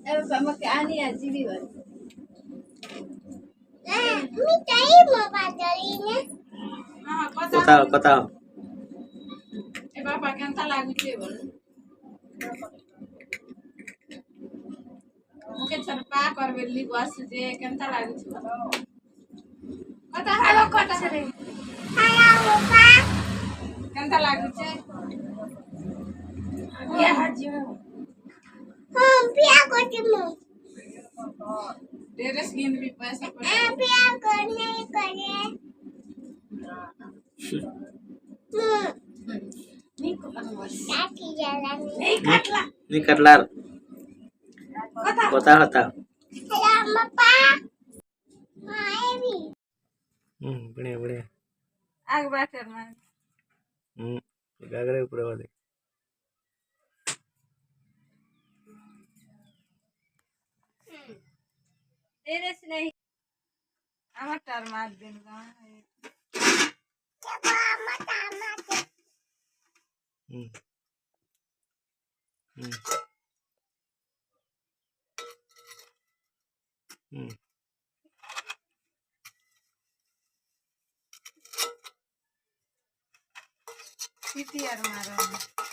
अब पापा के आनी आजी भी बन मी ताई मोबाइल ने हां कथा ए पापा केनता लागु छे बोल मुके छरपा करबेली बस जे केनता लागु छे कथा हेलो कथा रे हेलो पापा केनता लागु छे ये हाजी हम पिया कोटी मु ड्रेस गिन भी पैसा ए पड़े पिया करने करे नी को बस काटी जाला नहीं काटला नी कटलार कथा होता हेलो पापा हाय भी बढ़िया बढ़िया आग बैठर में गागरे ऊपर वाले ड्रेस नहीं amatar मार देगा मत मत सीटी यार मारो